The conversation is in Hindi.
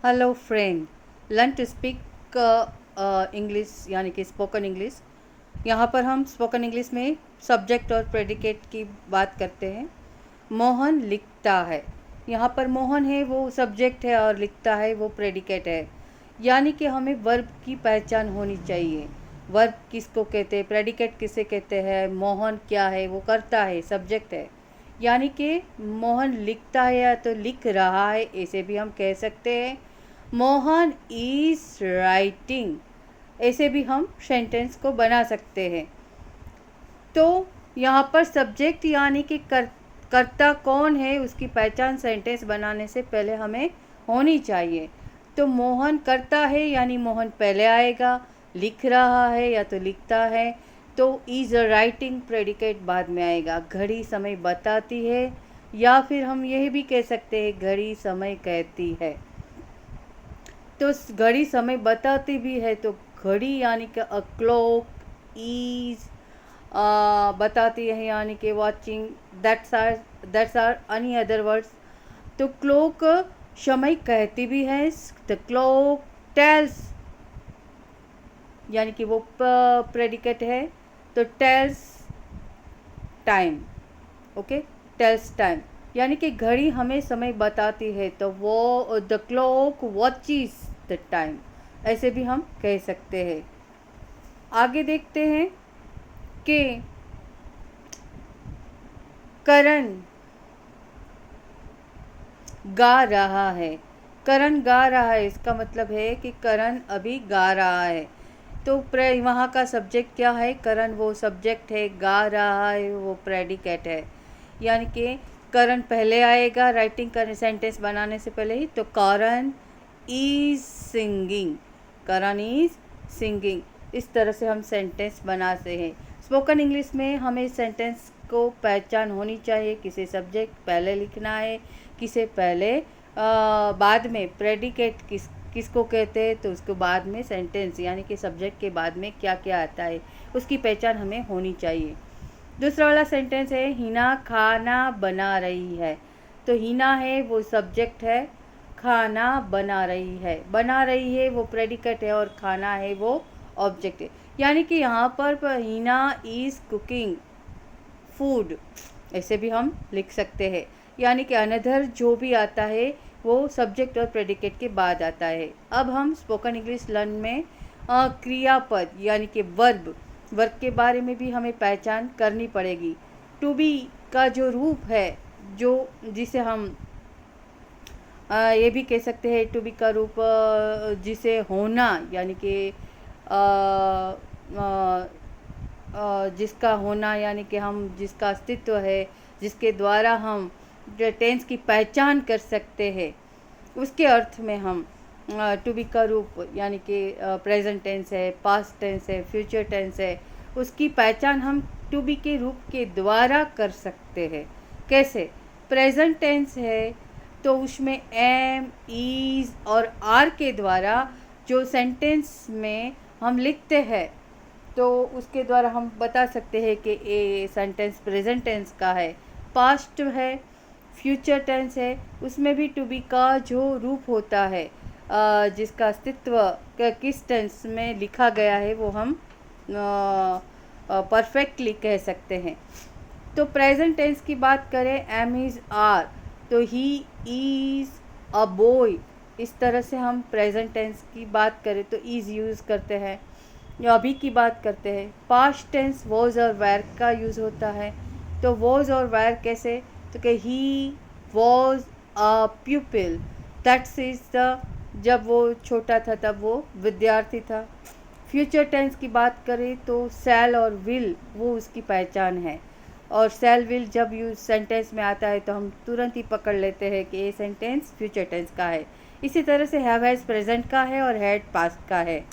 Hello friend, learn to speak English यानी कि स्पोकन इंग्लिश। यहाँ पर हम स्पोकन इंग्लिश में सब्जेक्ट और प्रेडिकेट की बात करते हैं। मोहन लिखता है, यहाँ पर मोहन है वो सब्जेक्ट है और लिखता है वो प्रेडिकेट है। यानी कि हमें वर्ब की पहचान होनी चाहिए। वर्ब किसको कहते हैं, प्रेडिकेट किसे कहते हैं, मोहन क्या है, वो करता है, सब्जेक्ट है। यानी कि मोहन लिखता है या तो लिख रहा है, ऐसे भी हम कह सकते हैं। मोहन इज राइटिंग, ऐसे भी हम सेंटेंस को बना सकते हैं। तो यहाँ पर सब्जेक्ट यानी कि कर्ता कौन है, उसकी पहचान सेंटेंस बनाने से पहले हमें होनी चाहिए। तो मोहन करता है यानी मोहन पहले आएगा, लिख रहा है या तो लिखता है तो इज राइटिंग प्रेडिकेट बाद में आएगा। घड़ी समय बताती है या फिर हम यह भी कह सकते हैं घड़ी समय कहती है। तो घड़ी समय बताती भी है तो घड़ी यानी कि अ क्लॉक इज बताती है यानी कि watching, that's are any other words. तो क्लॉक समय कहती भी है, द क्लॉक टेल्स यानी कि वो प्रेडिकेट है तो tells time. Okay, tells time यानी कि घड़ी हमें समय बताती है तो वो the clock watches the time, ऐसे भी हम कह सकते हैं। आगे देखते हैं कि करण गा रहा है। करण गा रहा है, इसका मतलब है कि करण अभी गा रहा है। तो वहाँ का सब्जेक्ट क्या है, करण वो सब्जेक्ट है, गा रहा है वो प्रेडिकेट है। यानी कि करण पहले आएगा राइटिंग करने, सेंटेंस बनाने से पहले ही। तो Karan is singing, Karan is singing, इस तरह से हम सेंटेंस बनाते हैं। स्पोकन इंग्लिश में हमें सेंटेंस को पहचान होनी चाहिए, किसे सब्जेक्ट पहले लिखना है, किसे पहले बाद में प्रेडिकेट किसको कहते हैं, तो उसको बाद में सेंटेंस यानी कि सब्जेक्ट के बाद में क्या क्या आता है उसकी पहचान हमें होनी चाहिए। दूसरा वाला सेंटेंस है हिना खाना बना रही है। तो हिना है वो सब्जेक्ट है, खाना बना रही है वो प्रेडिकेट है और खाना है वो ऑब्जेक्ट है। यानी कि यहाँ पर हिना इज़ कुकिंग फूड, ऐसे भी हम लिख सकते हैं। यानी कि अनदर जो भी आता है वो सब्जेक्ट और प्रेडिकेट के बाद आता है। अब हम स्पोकन इंग्लिश लर्न में क्रियापद यानी कि वर्ब के बारे में भी हमें पहचान करनी पड़ेगी। टू बी का जो रूप है, जो जिसे हम ये भी कह सकते हैं, टू बी का रूप जिसे होना यानी कि जिसका होना यानी कि हम जिसका अस्तित्व है, जिसके द्वारा हम टेंस की पहचान कर सकते हैं, उसके अर्थ में हम टू बी का रूप यानी कि प्रेजेंट टेंस है, पास्ट टेंस है, फ्यूचर टेंस है, उसकी पहचान हम टू बी के रूप के द्वारा कर सकते हैं। कैसे, प्रेजेंट टेंस है तो उसमें एम, इज़ और आर के द्वारा जो सेंटेंस में हम लिखते हैं तो उसके द्वारा हम बता सकते हैं कि ये सेंटेंस प्रेजेंट टेंस का है। पास्ट है, फ्यूचर टेंस है, उसमें भी टू बी का जो रूप होता है, जिसका अस्तित्व किस टेंस में लिखा गया है वो हम परफेक्टली कह सकते हैं। तो प्रेजेंट टेंस की बात करें, एम इज़ आर तो ही इज़ अ बॉय, इस तरह से हम प्रेजेंट टेंस की बात करें तो इज़ यूज़ करते हैं। या अभी की बात करते हैं, पास्ट टेंस वॉज और वेर का यूज़ होता है। तो वॉज और वेर कैसे, तो कि he was a प्यूपिल, that's is the, जब वो छोटा था तब वो विद्यार्थी था। फ्यूचर टेंस की बात करें तो शैल और विल वो उसकी पहचान है, और शैल विल जब यूज सेंटेंस में आता है तो हम तुरंत ही पकड़ लेते हैं कि ये सेंटेंस फ्यूचर टेंस का है। इसी तरह से हैव हैज़ प्रेजेंट का है और हैड पास्ट का है।